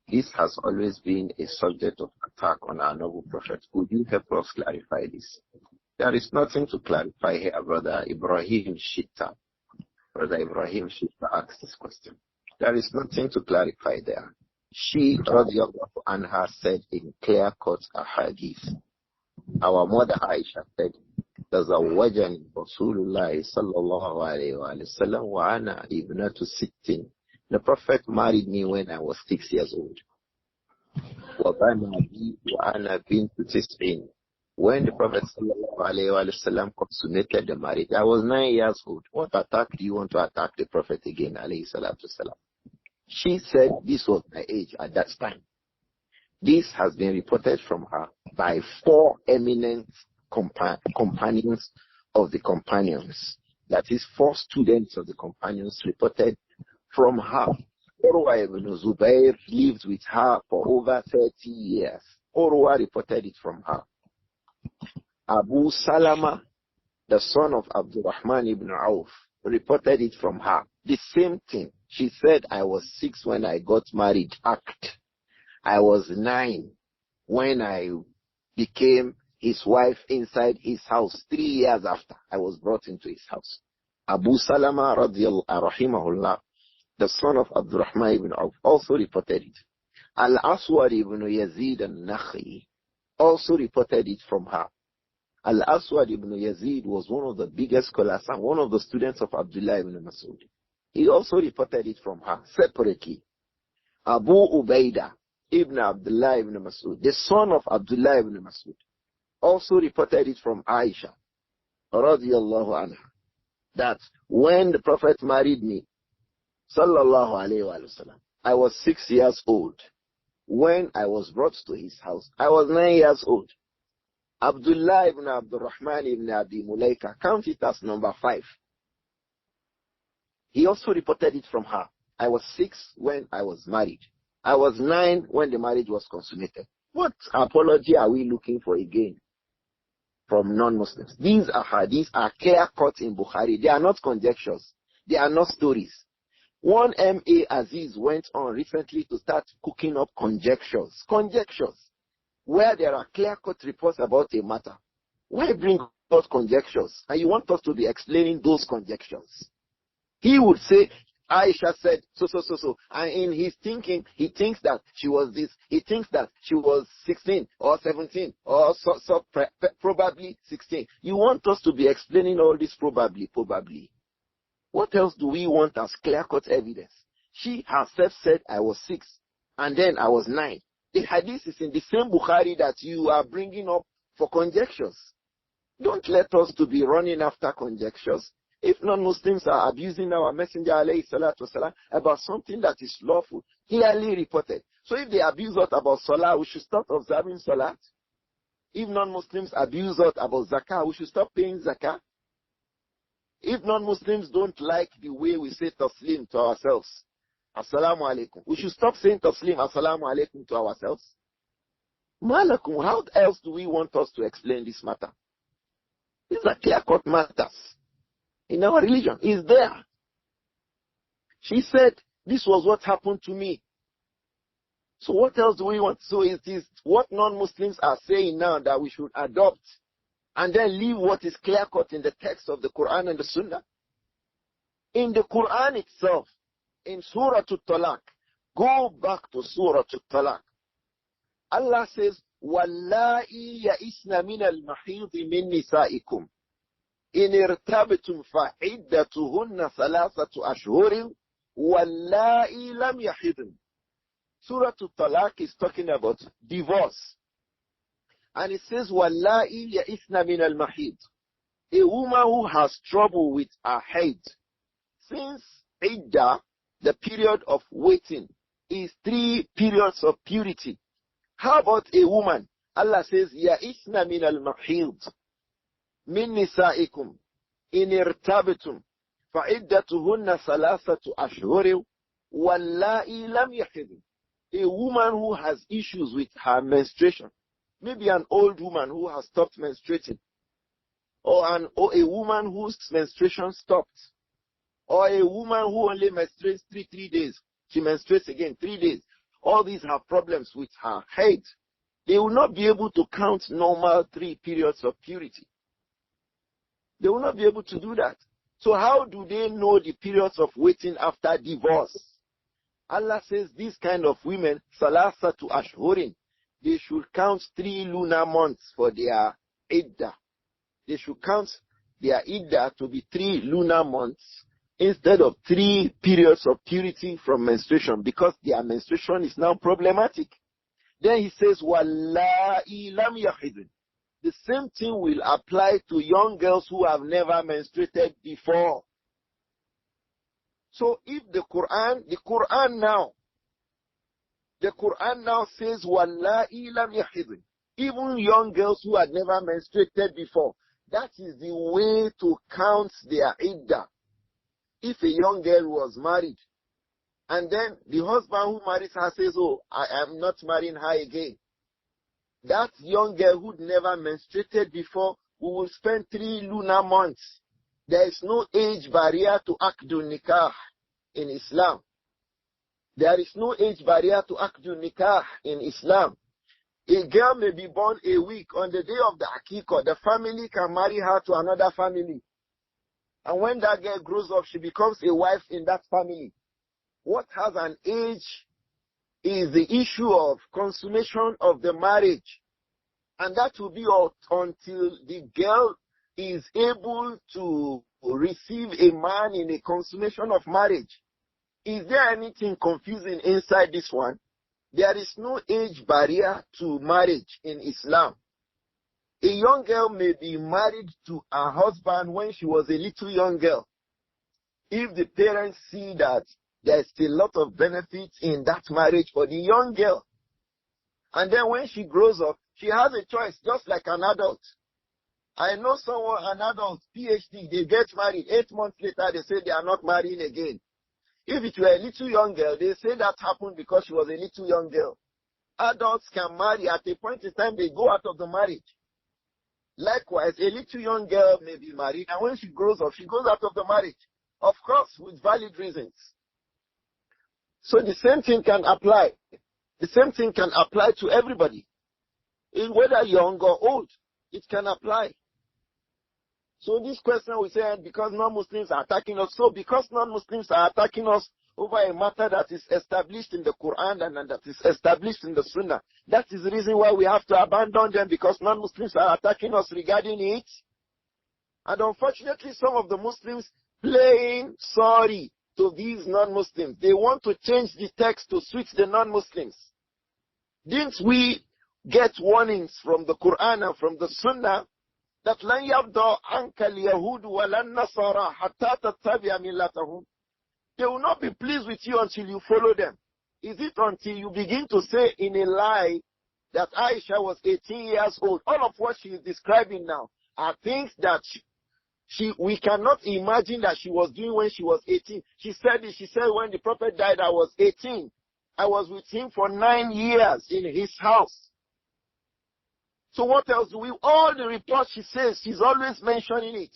This has always been a subject of attack on our noble Prophet. Could you help us clarify this? There is nothing to clarify here, Brother Ibrāhīm Shitta. Brother Ibrāhīm Shitta asked this question. There is nothing to clarify there. She, radiallahu anha, said in clear-cut ahadith. Our mother Āishah said, "Tazawwajani Rasulullah sallallahu alayhi wa sallam wa ana ibnatu sittin." The Prophet married me when I was 6 years old. Wa bana bi wa ana bintu tis'in. When the Prophet sallallahu alayhi wa sallam consummated the marriage, I was 9 years old. What attack do you want to attack the Prophet again, alayhi salatu salam? She said this was my age at that time. This has been reported from her by 4 eminent companions of the companions. That is, 4 students of the companions reported from her. Urwa ibn Zubayr lived with her for over 30 years. Urwa reported it from her. Abu Salama, the son of Abdurrahman ibn Auf, reported it from her. The same thing. She said, I was 6 when I got married. Act. I was 9 when I became his wife inside his house. 3 years after I was brought into his house. Abu Salama rahimahullah, the son of Abdurrahman ibn Auf, also reported it. Al-Aswad ibn Yazid al-Nakhi also reported it from her. Al-Aswad ibn Yazid was one of the biggest scholars and one of the students of Abdullah ibn Mas'ud. He also reported it from her separately. Abu Ubaidah ibn Abdullah ibn Mas'ud, the son of Abdullah ibn Mas'ud, also reported it from Āishah, radiyallahu anha, that when the Prophet married me, sallallahu alayhi wa sallam, I was 6 years old. When I was brought to his house, I was 9 years old. Abdullah ibn Abdurrahman ibn Abi Mulaika, count it as number 5. He also reported it from her. I was 6 when I was married. I was 9 when the marriage was consummated. What apology are we looking for again from non-Muslims? These ahadith are clear-cut in Bukhari. They are not conjectures. They are not stories. One M.A. Aziz went on recently to start cooking up conjectures, where there are clear-cut reports about a matter. Why bring out conjectures? And you want us to be explaining those conjectures. He would say, Āishah said so. And in his thinking, he thinks that she was this. He thinks that she was 16 or 17 or probably 16. You want us to be explaining all this probably. What else do we want as clear-cut evidence? She herself said, I was 6 and then I was 9. The hadith is in the same Bukhari that you are bringing up for conjectures. Don't let us to be running after conjectures. If non-Muslims are abusing our Messenger alayhi salatu wasalam about something that is lawful, clearly reported. So if they abuse us about Salah, we should stop observing Salah. If non-Muslims abuse us about Zakah, we should stop paying Zakah. If non-Muslims don't like the way we say Taslim to ourselves, Assalamu alaikum, we should stop saying Taslim, Assalamu alaikum to ourselves. Malakum, how else do we want us to explain this matter? These are clear-cut matters. In our religion, is there. She said, this was what happened to me. So what else do we want? So it is what non-Muslims are saying now that we should adopt and then leave what is clear-cut in the text of the Quran and the Sunnah. In the Quran itself, in Surah At-Talaq, go back to Surah At-Talaq. Allah says, وَاللَّائِي يَئِسْنَ مِنَ الْمَحِيضِ مِن نِسَائِكُمْ إن ارتبتم فعدتهن 3 أشهر واللائي لم يحضن. Surah At-Talaq is talking about divorce. And it says, واللائي يئسن من المحيض. A woman who has trouble with her head. Since iddah, the period of waiting, is 3 periods of purity. How about a woman? Allah says, يئسن من المحيض. من نسائكم إن ارتبتم فعدتهن 3 أشهر واللائي لم يحضن. A woman who has issues with her menstruation, maybe an old woman who has stopped menstruating, or a woman whose menstruation stopped, or a woman who only menstruates 3 days, she menstruates again 3 days. All these have problems with her head. They will not be able to count normal 3 periods of purity. They will not be able to do that. So how do they know the periods of waiting after divorce? Allah says these kind of women, salasatu ashhurin, they should count 3 lunar months for their iddah. They should count their iddah to be 3 lunar months instead of 3 periods of purity from menstruation, because their menstruation is now problematic. Then he says, wallahi lam yahidun. The same thing will apply to young girls who have never menstruated before. So if the Quran now says, Wallahi lam yahidun, even young girls who had never menstruated before, that is the way to count their iddah. If a young girl was married, and then the husband who marries her says, oh, I am not marrying her again, that young girl who'd never menstruated before, we will spend 3 lunar months. There is no age barrier to Aqdun Nikah in Islam. There is no age barrier to Aqdun Nikah in Islam. A girl may be born a week. On the day of the Akiko, the family can marry her to another family. And when that girl grows up, she becomes a wife in that family. What has an age is the issue of consummation of the marriage. And that will be until the girl is able to receive a man in a consummation of marriage. Is there anything confusing inside this one? There is no age barrier to marriage in Islam. A young girl may be married to her husband when she was a little young girl. If the parents see that there's a lot of benefits in that marriage for the young girl, and then when she grows up, she has a choice, just like an adult. I know someone, an adult, PhD, they get married. 8 months later, they say they are not marrying again. If it were a little young girl, they say that happened because she was a little young girl. Adults can marry at a point in time, they go out of the marriage. Likewise, a little young girl may be married, and when she grows up, she goes out of the marriage. Of course, with valid reasons. So the same thing can apply. The same thing can apply to everybody. Whether young or old, it can apply. So this question we say, because non-Muslims are attacking us. So because non-Muslims are attacking us over a matter that is established in the Quran and that is established in the Sunnah, that is the reason why we have to abandon them, because non-Muslims are attacking us regarding it. And unfortunately, some of the Muslims playing sorry to these non-Muslims. They want to change the text to suit the non-Muslims. Didn't we get warnings from the Quran and from the Sunnah that لَنْ يَبْدَى عَنْكَ الْيَهُودُ وَلَا النَّصَارَى حَتَّى تَتَّبِعَ مِلَّتَهُمْ. They will not be pleased with you until you follow them. Is it until you begin to say in a lie that Āishah was 18 years old? All of what she is describing now are things that we cannot imagine that she was doing when she was 18. She said when the Prophet died, I was 18. I was with him for 9 years in his house. So what else do we, all the reports she says, she's always mentioning it.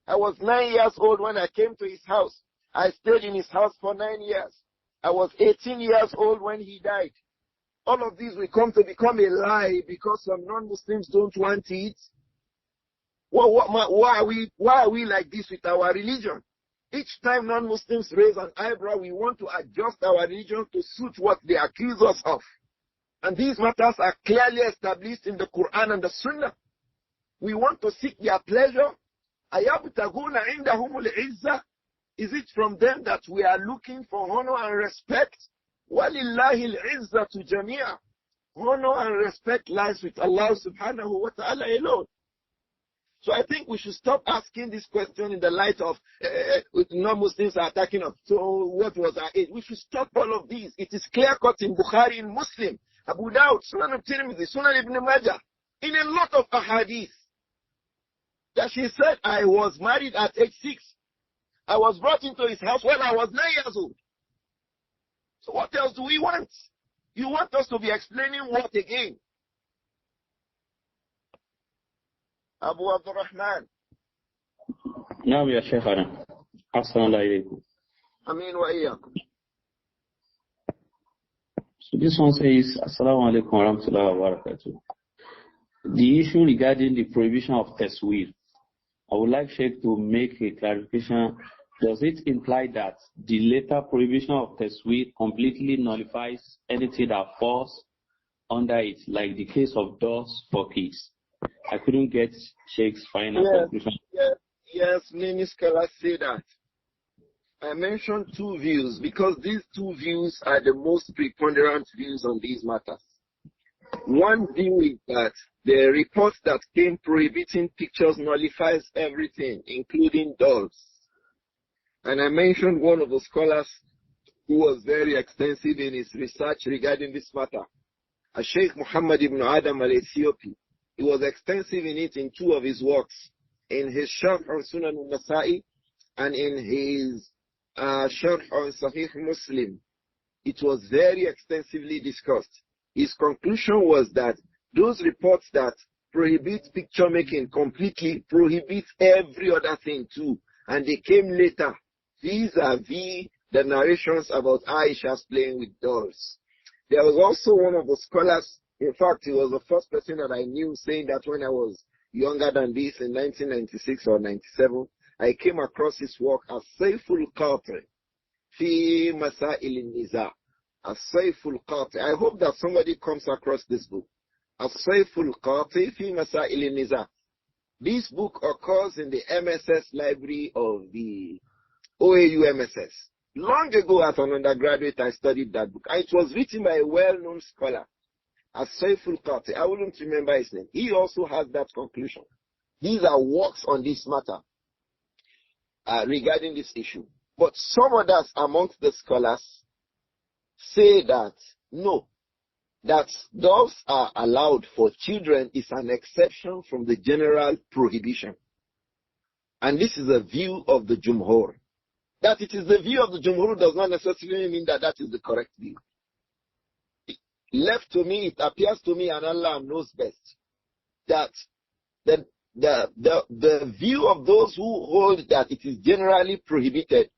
I was 9 years old when I came to his house. I stayed in his house for 9 years. I was 18 years old when he died. All of these will come to become a lie because some non-Muslims don't want it. Why are we like this with our religion? Each time non-Muslims raise an eyebrow, we want to adjust our religion to suit what they accuse us of. And these matters are clearly established in the Quran and the Sunnah. We want to seek their pleasure. أَيَبْتَغُونَ عِنْدَهُمُ الْعِزَّةِ. Is it from them that we are looking for honor and respect? وَلِلَّهِ الْعِزَّةُ جَمِيعًا. Honor and respect lies with Allah subhanahu wa ta'ala alone. So I think we should stop asking this question in the light of non-Muslims are attacking us. So what was our age? We should stop all of these. It is clear-cut in Bukhari, in Muslim, Abu Dawud, Sunan al-Tirmidhi, Sunan ibn Majah, in a lot of ahadith, that she said, I was married at age 6. I was brought into his house when I was 9 years old. So what else do we want? You want us to be explaining what again? Abu Abdurrahman. نعم يا شيخنا أحسن الله إليكم. Ameen wa iyyakum. So this one says, Assalamu alaikum wa rahmatullahi wa barakatuh. The issue regarding the prohibition of tasweer, I would like Sheikh to make a clarification. Does it imply that the later prohibition of tasweer completely nullifies anything that falls under it, like the case of doors for kids? I couldn't get Sheikh's final conclusion. Yes, many scholars say that. I mentioned two views because these two views are the most preponderant views on these matters. One view is that the report that came prohibiting pictures nullifies everything, including dolls. And I mentioned one of the scholars who was very extensive in his research regarding this matter, Shaykh Muhammad ibn Adam al-Ethiopi. He was extensive in it in two of his works, in his Sharh on Sunan al-Nasa'i and in his Sharh on Sahih Muslim. It was very extensively discussed. His conclusion was that those reports that prohibit picture making completely prohibit every other thing too, and they came later, vis-a-vis the narrations about Āishah's playing with dolls. There was also one of the scholars, in fact, he was the first person that I knew saying that when I was younger than this in 1996 or 97, I came across his work as Sayful Qatri fi Masail al-Niza. As Sayful Qatri. I hope that somebody comes across this book. As Sayful Qatri fi Masail al-Niza. This book occurs in the MSS library of the OAU MSS. Long ago as an undergraduate, I studied that book. And it was written by a well-known scholar, as Sayful Qatri. I wouldn't remember his name. He also has that conclusion. These are works on this matter regarding this issue. But some others amongst the scholars say that no, that dogs are allowed for children is an exception from the general prohibition. And this is a view of the Jumhur. That it is the view of the Jumhur does not necessarily mean that that is the correct view. Left to me, it appears to me, and Allah knows best, that the view of those who hold that it is generally prohibited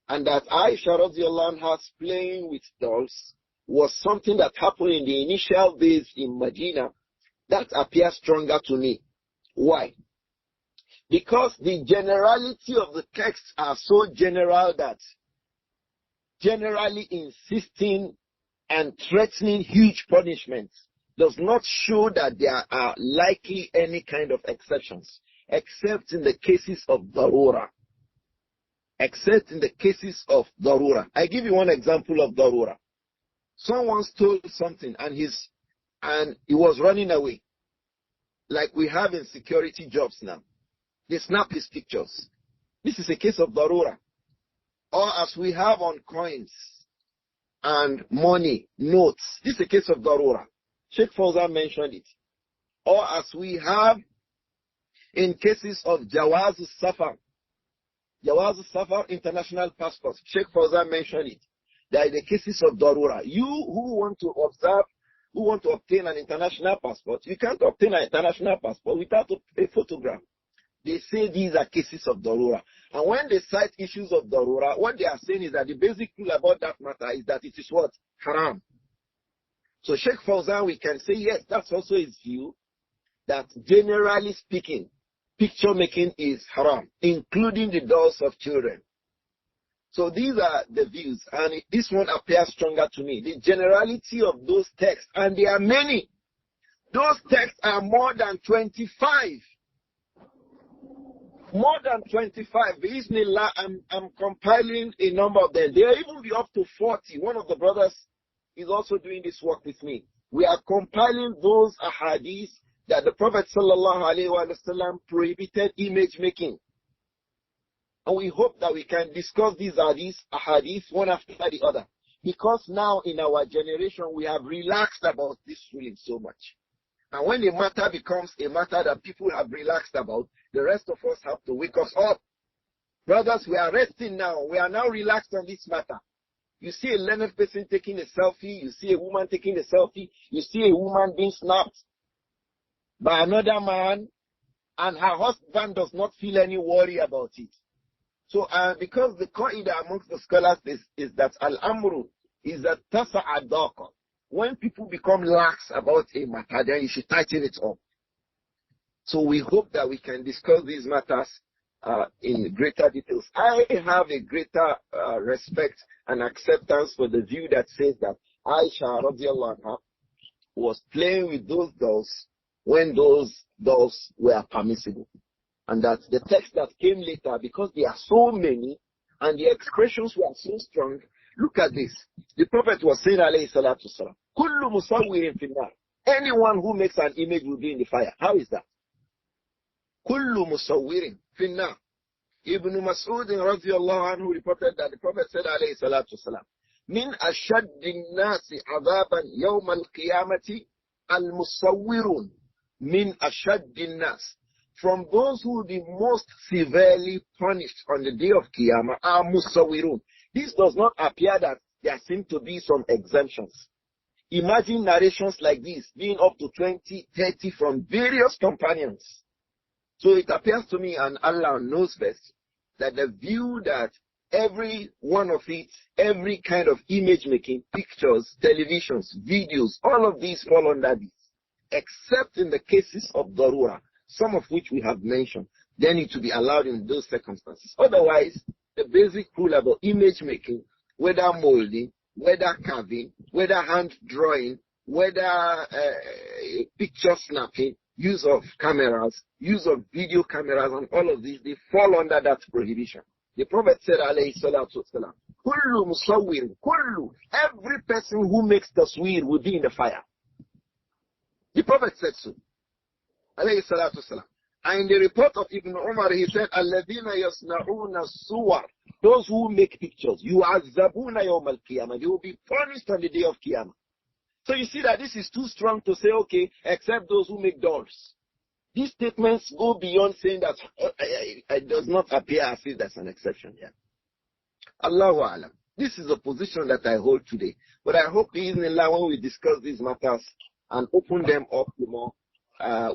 and that Āishah radiallahu anha's playing with dolls was something that happened in the initial days in Medina, that appears stronger to me. Why? Because the generality of the texts are so general that generally insisting and threatening huge punishments does not show that there are likely any kind of exceptions, except in the cases of darura. Except in the cases of darura. I give you one example of darura. Someone stole something and he was running away. Like we have in security jobs now. They snap his pictures. This is a case of darura. Or as we have on coins and money, notes. This is a case of darura. Sheikh Fawzan mentioned it. Or as we have in cases of Jawaz al-Safar. Jawaz al-Safar, international passports. Sheikh Fawzan mentioned it. There are the cases of darura. You who want to observe, who want to obtain an international passport, you can't obtain an international passport without a photograph. They say these are cases of darura. And when they cite issues of darura, what they are saying is that the basic rule about that matter is that it is what? Haram. So Sheikh Fawzan, we can say, yes, that's also his view, that generally speaking, picture making is haram, including the dolls of children. So these are the views, and this one appears stronger to me. The generality of those texts, and there are many. Those texts are more than 25. More than 25. Bismillah, I'm compiling a number of them. There will even be up to 40. One of the brothers is also doing this work with me. We are compiling those ahadith that the Prophet ﷺ prohibited image making. And we hope that we can discuss these ahadith one after the other. Because now in our generation we have relaxed about this ruling so much. And when a matter becomes a matter that people have relaxed about, the rest of us have to wake us up. Brothers, we are resting now. We are now relaxed on this matter. You see a learned person taking a selfie. You see a woman taking a selfie. You see a woman being snapped by another man, and her husband does not feel any worry about it. So because the qaida amongst the scholars is that al-amru is that tasa'adaqa. When people become lax about a matter, then you should tighten it up. So we hope that we can discuss these matters in greater details. I have a greater respect and acceptance for the view that says that Āishah radiallahu anha was playing with those dolls when those dolls were permissible. And that the text that came later, because there are so many and the expressions were so strong, look at this. The Prophet was saying, alayhi salatu salam, kullu musawwirin finnar. Anyone who makes an image will be in the fire. How is that? Kullu musawwirin finnar. Ibn Mas'ud radiyallahu anhu reported that the Prophet said, alayhi salatu salam, min ashaddin nasi adhaban yawm al-qiyamati al-musawwirun. Min ashaddin nas. From those who will be most severely punished on the day of Qiyamah are musawwirun. This does not appear that there seem to be some exemptions. Imagine narrations like this being up to 20, 30 from various companions. So it appears to me, and Allah knows best, that the view that every one of it, every kind of image making, pictures, televisions, videos, all of these fall under this, except in the cases of darura, some of which we have mentioned. They need to be allowed in those circumstances. Otherwise, the basic rule about image making, whether molding, whether carving, whether hand drawing, whether picture snapping, use of cameras, use of video cameras, and all of these, they fall under that prohibition. The Prophet said, alayhi salatu wasalam, kullu musawwir, kullu, every person who makes tasweer will be in the fire. The Prophet said so, alayhi salatu wasalam. And in the report of Ibn Umar, he said, alladhina yasna'una suwar, those who make pictures, yu'azzabuna yawm al-qiyamah, they will be punished on the day of Qiyamah. So you see that this is too strong to say, okay, except those who make dolls. These statements go beyond saying that it does not appear as if there's an exception here. Allahu A'lam. This is a position that I hold today. But I hope, bi'idhnillah, when we discuss these matters and open them up more,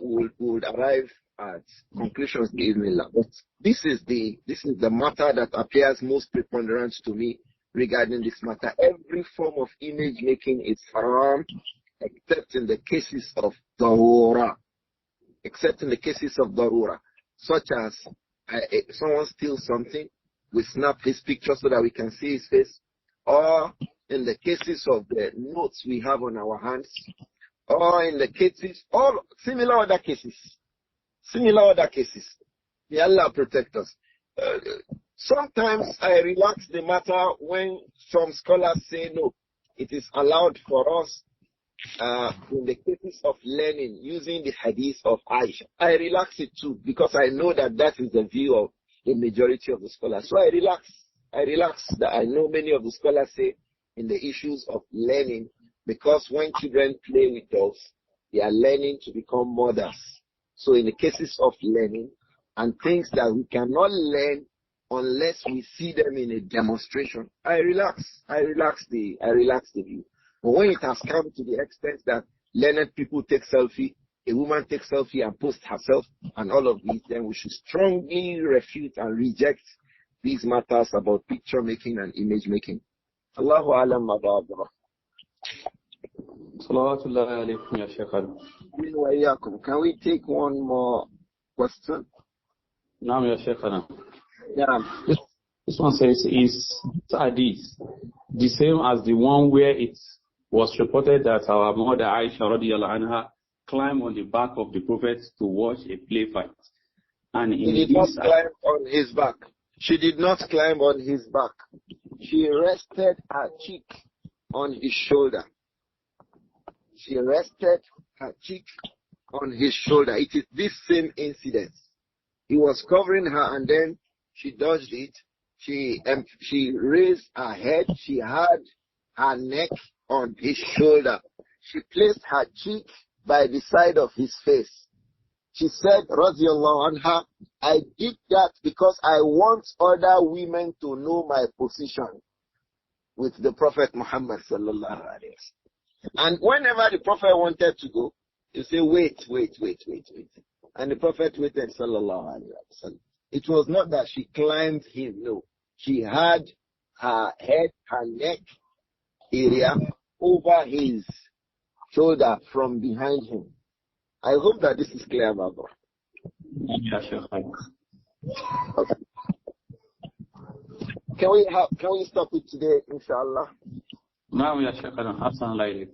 we would arrive at conclusions, bi'idhnillah. But this is the matter that appears most preponderant to me regarding this matter. Every form of image making is haram, except in the cases of darura. Except in the cases of darura. such as someone steals something, we snap his picture so that we can see his face, or in the cases of the notes we have on our hands, or in the cases, all similar other cases. May Allah protect us. Sometimes I relax the matter when some scholars say no, it is allowed for us in the cases of learning using the hadith of Āishah. I relax it too because I know that that is the view of the majority of the scholars. So I relax that I know many of the scholars say in the issues of learning, because when children play with dolls, they are learning to become mothers. So in the cases of learning and things that we cannot learn unless we see them in a demonstration, I relax the view. But when it has come to the extent that learned people take selfie, a woman takes selfie and posts herself and all of these, then we should strongly refute and reject these matters about picture making and image making. Allahu alam abadra. Salawatullahi alaykum ya Shaykh. Can we take one more question? Naam ya Shaykhana. Yeah. This one says, is hadith the same as the one where it was reported that our mother Āishah radiyallahu anha climbed on the back of the Prophet to watch a play fight? And he did not climb on his back. She did not climb on his back. She rested her cheek on his shoulder. She rested her cheek on his shoulder. It is this same incident. He was covering her and then she dodged it. She raised her head. She had her neck on his shoulder. She placed her cheek by the side of his face. She said, Radiyallahu anha, I did that because I want other women to know my position with the Prophet Muhammad sallallahu alaihi wasallam. And whenever the Prophet wanted to go, he say, wait. And the Prophet waited sallallahu alaihi wasallam. It was not that she climbed him, no. She had her head, her neck area over his shoulder from behind him. I hope that this is clear, Baba. Okay. Can we stop it today, inshallah? No, ya Shaykhana. Hassan Laili.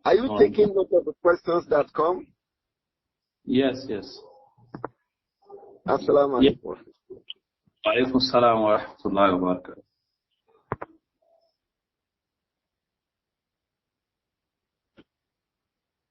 Are you taking note of the questions that come? Yes. Assalamu alaikum. Wa alaikum assalam wa rahmatullahi wa barakatuh.